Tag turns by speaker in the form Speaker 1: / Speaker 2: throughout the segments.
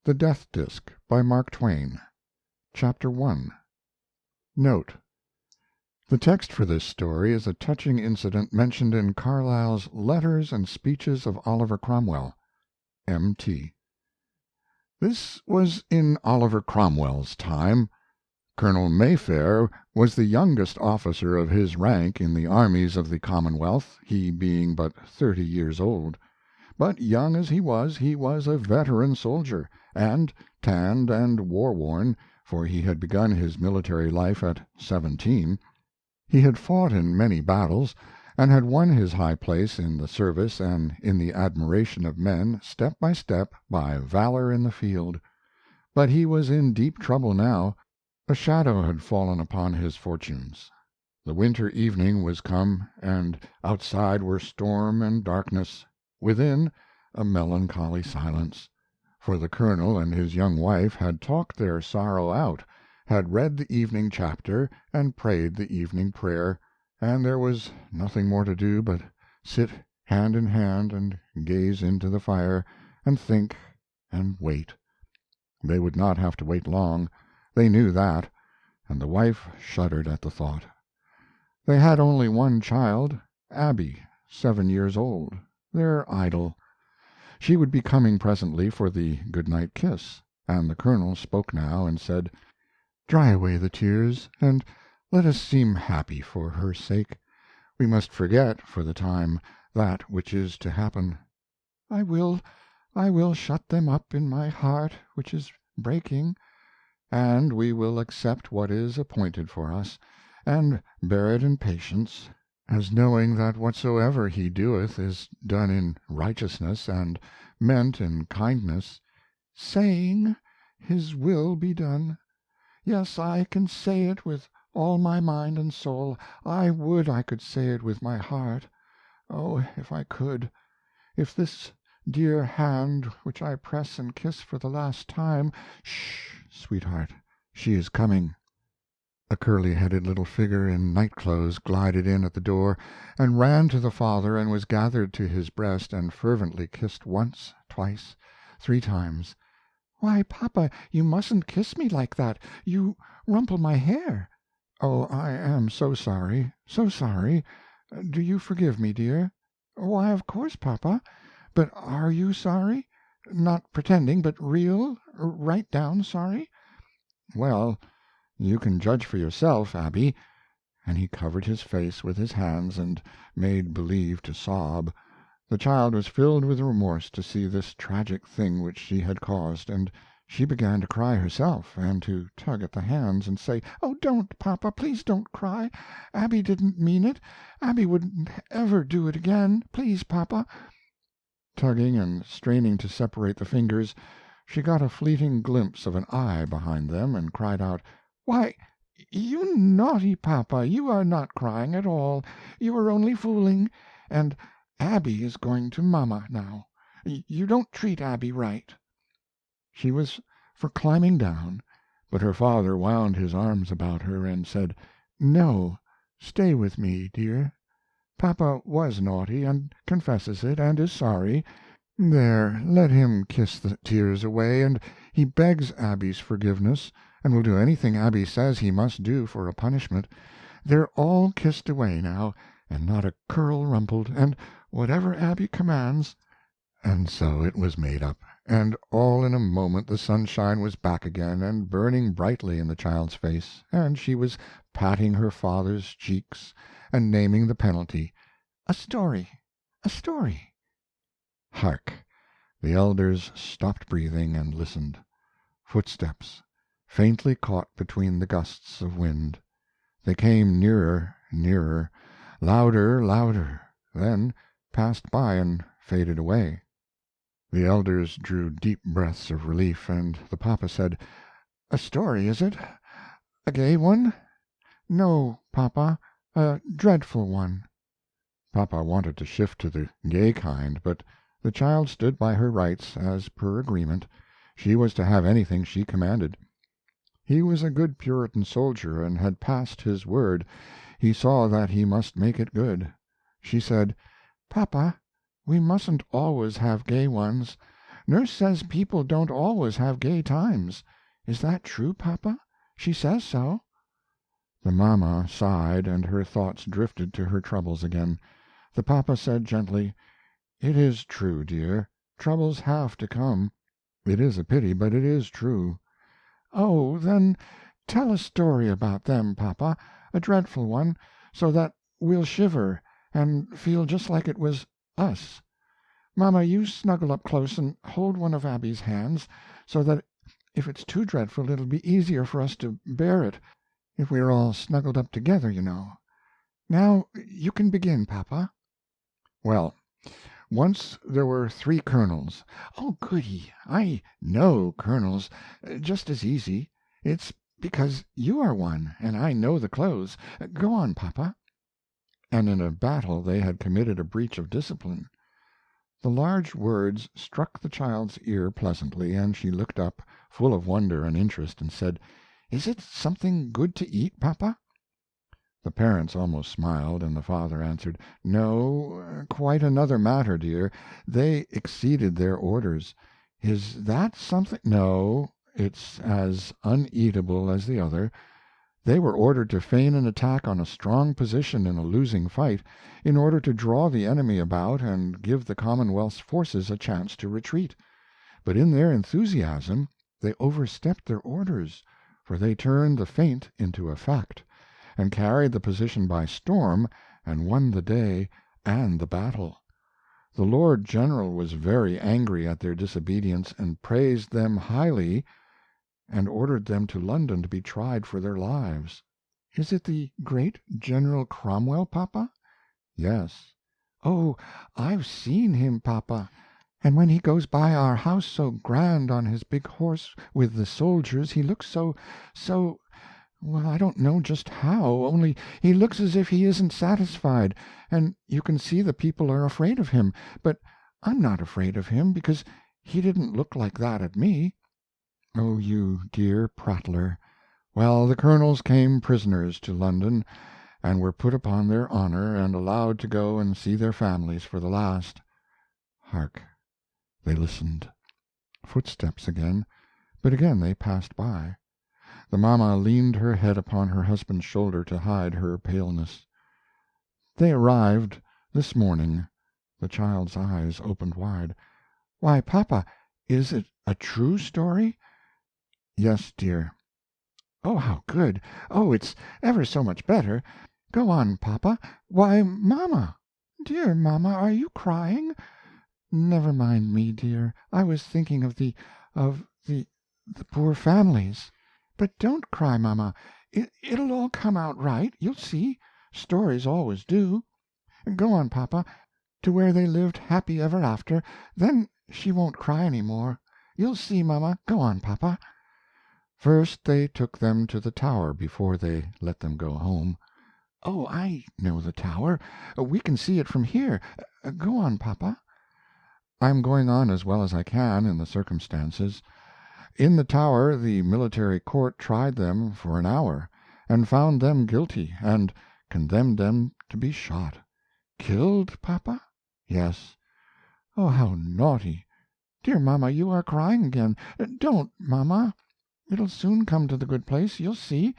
Speaker 1: THE DEATH DISC by Mark Twain. Chapter I. Note: The text for this story is a touching incident mentioned in Carlyle's Letters and Speeches of Oliver Cromwell. M.T. This was in Oliver Cromwell's time. Colonel Mayfair was the youngest officer of his rank in the armies of the Commonwealth, he being but 30 years old. But young as he was a veteran soldier, and tanned and war-worn, for he had begun his military life at 17. He had fought in many battles, and had won his high place in the service and in the admiration of men step by step by valor in the field. But he was in deep trouble now. A shadow had fallen upon his fortunes. The winter evening was come, and outside were storm and darkness, within a melancholy silence. For the Colonel and his young wife had talked their sorrow out, had read the evening chapter and prayed the evening prayer, and there was nothing more to do but sit hand in hand and gaze into the fire and think and wait. They would not have to wait long. They knew that, and the wife shuddered at the thought. They had only one child, Abby, 7 years old, their idol. She would be coming presently for the good-night kiss, and the Colonel spoke now and said, "Dry away the tears, and let us seem happy for her sake. We must forget, for the time, that which is to happen." "I will shut them up in my heart, which is breaking." "And we will accept what is appointed for us, and bear it in patience, as knowing that whatsoever he doeth is done in righteousness, and meant in kindness." "Saying, His will be done. Yes, I can say it with all my mind and soul. I would I could say it with my heart. Oh, if I could! If this dear hand which I press and kiss for the last time— Sh, sweetheart, she is coming." A curly-headed little figure in night-clothes glided in at the door, and ran to the father and was gathered to his breast and fervently kissed once, twice, 3 times. "Why, papa, you mustn't kiss me like that. You rumple my hair." "Oh, I am so sorry, so sorry. Do you forgive me, dear?" "Why, of course, papa. But are you sorry? Not pretending, but real, right down sorry?" "Well, you can judge for yourself, Abby," and he covered his face with his hands and made believe to sob. The child was filled with remorse to see this tragic thing which she had caused, and she began to cry herself, and to tug at the hands and say, "Oh, don't, papa, please don't cry. Abby didn't mean it. Abby wouldn't ever do it again. Please, papa." Tugging and straining to separate the fingers, she got a fleeting glimpse of an eye behind them, and cried out, "Why, you naughty papa, you are not crying at all. You are only fooling. And Abby is going to mama now. You don't treat Abby right." She was for climbing down, but her father wound his arms about her and said, "No, stay with me, dear. Papa was naughty, and confesses it, and is sorry. There, let him kiss the tears away, and he begs Abby's forgiveness, and will do anything Abby says he must do for a punishment. They're all kissed away now, and not a curl rumpled, and whatever Abby commands." And so it was made up, and all in a moment the sunshine was back again and burning brightly in the child's face, and she was patting her father's cheeks and naming the penalty, "A story, a story." Hark! The elders stopped breathing and listened. Footsteps, faintly caught between the gusts of wind. They came nearer, nearer, louder, louder, then passed by and faded away. The elders drew deep breaths of relief, and the papa said, "A story, is it? A gay one?" "No, papa, a dreadful one." Papa wanted to shift to the gay kind, but the child stood by her rights, as per agreement. She was to have anything she commanded. He was a good Puritan soldier, and had passed his word. He saw that he must make it good. She said, "Papa, we mustn't always have gay ones. Nurse says people don't always have gay times. Is that true, papa? She says so." The mamma sighed, and her thoughts drifted to her troubles again. The papa said gently, "It is true, dear. Troubles have to come. It is a pity, but it is true." "Oh, then tell a story about them, papa, a dreadful one, so that we'll shiver, and feel just like it was us. Mama, you snuggle up close and hold one of Abby's hands, so that if it's too dreadful it'll be easier for us to bear it, if we are all snuggled up together, you know. Now you can begin, papa." "Well, once there were three colonels." "Oh, goody! I know colonels just as easy. It's because you are one, and I know the clothes. Go on, papa." "And in a battle they had committed a breach of discipline." The large words struck the child's ear pleasantly, and she looked up, full of wonder and interest, and said, "Is it something good to eat, papa?" The parents almost smiled, and the father answered, "No, quite another matter, dear. They exceeded their orders." "Is that something?" "No, it's as uneatable as the other. They were ordered to feign an attack on a strong position in a losing fight, in order to draw the enemy about and give the Commonwealth's forces a chance to retreat. But in their enthusiasm they overstepped their orders, for they turned the feint into a fact, and carried the position by storm, and won the day and the battle. The Lord General was very angry at their disobedience, and praised them highly, and ordered them to London to be tried for their lives." "Is it the great General Cromwell, papa?" "Yes." "Oh, I've seen him, papa. And when he goes by our house so grand on his big horse with the soldiers, he looks so well, I don't know just how, only he looks as if he isn't satisfied, and you can see the people are afraid of him, but I'm not afraid of him, because he didn't look like that at me." "Oh, you dear prattler! Well, the colonels came prisoners to London, and were put upon their honor, and allowed to go and see their families for the last. Hark!" They listened. Footsteps again, but again they passed by. The mamma leaned her head upon her husband's shoulder to hide her paleness. "They arrived this morning." The child's eyes opened wide. "Why, papa, is it a true story?" "Yes, dear." "Oh, how good! Oh, it's ever so much better. Go on, papa. Why, mama! Dear mama, are you crying?" "Never mind me, dear. I was thinking of the poor families." "But don't cry, mama. It'll all come out right. You'll see. Stories always do. Go on, papa, to where they lived happy ever after. Then she won't cry any more. You'll see, mama. Go on, papa." "First they took them to the Tower before they let them go home."
Speaker 2: "Oh, I know the Tower. We can see it from here. Go on, papa."
Speaker 1: "I am going on as well as I can in the circumstances. In the Tower the military court tried them for an hour, and found them guilty, and condemned them to be shot."
Speaker 2: "Killed, papa?"
Speaker 1: "Yes."
Speaker 2: "Oh, how naughty! Dear mama, you are crying again. Don't, mama. It'll soon come to the good place, you'll see.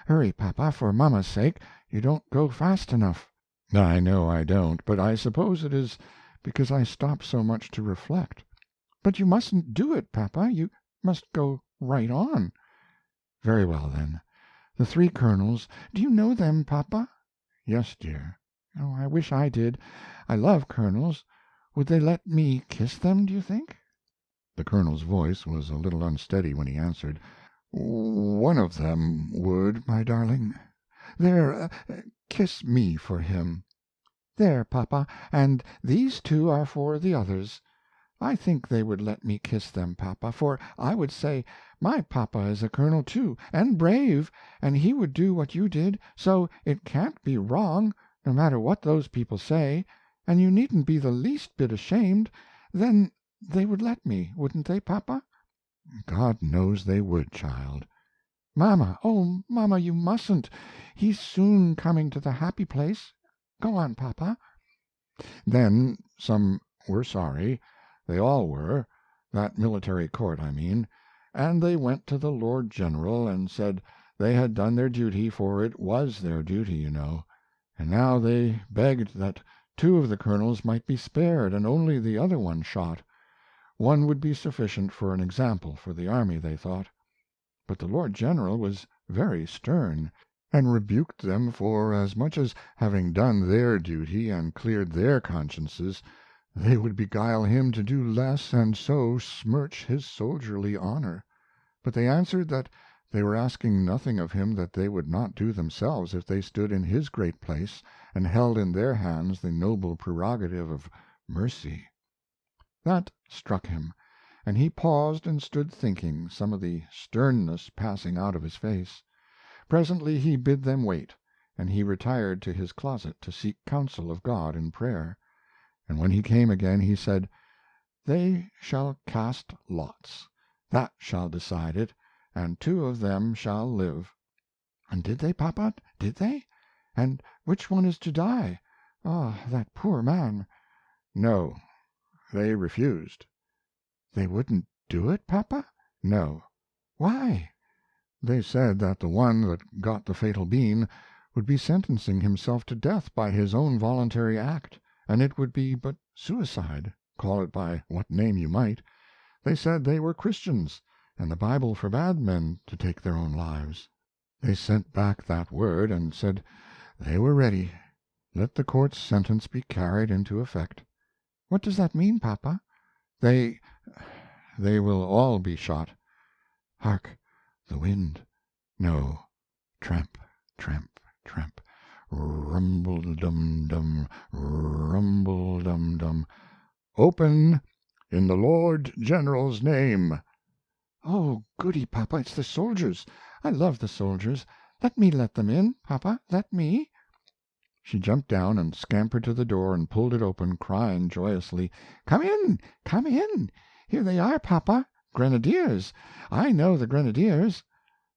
Speaker 2: Hurry, papa, for mama's sake. You don't go fast enough."
Speaker 1: "I know I don't, but I suppose it is because I stop so much to reflect."
Speaker 2: "But you mustn't do it, papa. You must go right on."
Speaker 1: "Very well, then. The three colonels—"
Speaker 2: "Do you know them, papa?"
Speaker 1: "Yes, dear."
Speaker 2: "Oh, I wish I did. I love colonels. Would they let me kiss them, do you think?"
Speaker 1: The colonel's voice was a little unsteady when he answered, "One of them would, my darling. There, kiss me for him."
Speaker 2: "There, papa, and these two are for the others. I think they would let me kiss them, papa, for I would say, 'My papa is a colonel, too, and brave, and he would do what you did, so it can't be wrong, no matter what those people say, and you needn't be the least bit ashamed.' Then they would let me, wouldn't they, papa?"
Speaker 1: "God knows they would, child."
Speaker 2: "Mama, oh, mama, you mustn't. He's soon coming to the happy place. Go on, papa."
Speaker 1: Then some were sorry. They all were. that military court, I mean, and they went to the Lord General and said they had done their duty, for it was their duty, you know, and now they begged that two of the colonels might be spared and only the other one shot. One would be sufficient for an example for the army, they thought. But the Lord General was very stern, and rebuked them for as much as having done their duty and cleared their consciences, they would beguile him to do less and so smirch his soldierly honor. But they answered that they were asking nothing of him that they would not do themselves if they stood in his great place and held in their hands the noble prerogative of mercy. That struck him, and he paused and stood thinking, some of the sternness passing out of his face. Presently he bid them wait, and he retired to his closet to seek counsel of God in prayer. And when he came again, he said, "They shall cast lots. That shall decide it, and two of them shall live." "And did they, papa, did they? And which one is to die? Ah, that poor man!" "No, they refused."
Speaker 2: "They wouldn't do it, papa?"
Speaker 1: "No."
Speaker 2: "Why?"
Speaker 1: "They said that the one that got the fatal bean would be sentencing himself to death by his own voluntary act, and it would be but suicide, call it by what name you might. They said they were Christians, and the Bible forbade men to take their own lives. They sent back that word, and said they were ready. Let the court's sentence be carried into effect."
Speaker 2: "What does that mean, papa?"
Speaker 1: They will all be shot."
Speaker 2: "Hark! The wind."
Speaker 1: "No. Tramp, tramp, tramp. Rumble dum dum, rumble dum dum. Open, in the Lord General's name."
Speaker 2: "Oh, goody, papa, it's the soldiers. I love the soldiers. Let them in, papa, let me."
Speaker 1: She jumped down and scampered to the door and pulled it open, crying joyously,
Speaker 2: "Come in, come in! Here they are, papa. Grenadiers. I know the grenadiers."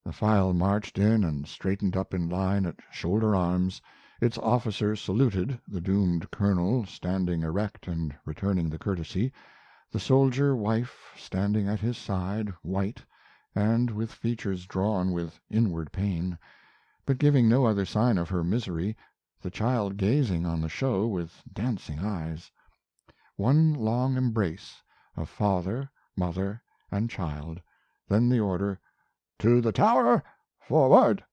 Speaker 1: The file marched in and straightened up in line at shoulder arms. Its officer saluted, the doomed colonel standing erect and returning the courtesy, the soldier wife standing at his side, white, and with features drawn with inward pain, but giving no other sign of her misery, the child gazing on the show with dancing eyes. One long embrace of father, mother, and child, then the order, "To the Tower! Forward!"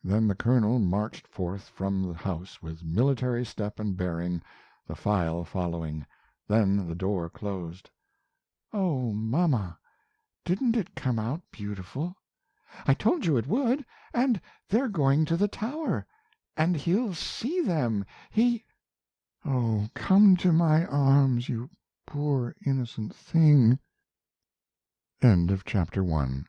Speaker 1: Then the colonel marched forth from the house with military step and bearing, the file following. Then the door closed.
Speaker 2: "Oh, mama, didn't it come out beautiful? I told you it would. And they're going to the Tower. And he'll see them. Oh, come to my arms, you poor innocent thing."
Speaker 1: End of Chapter 1.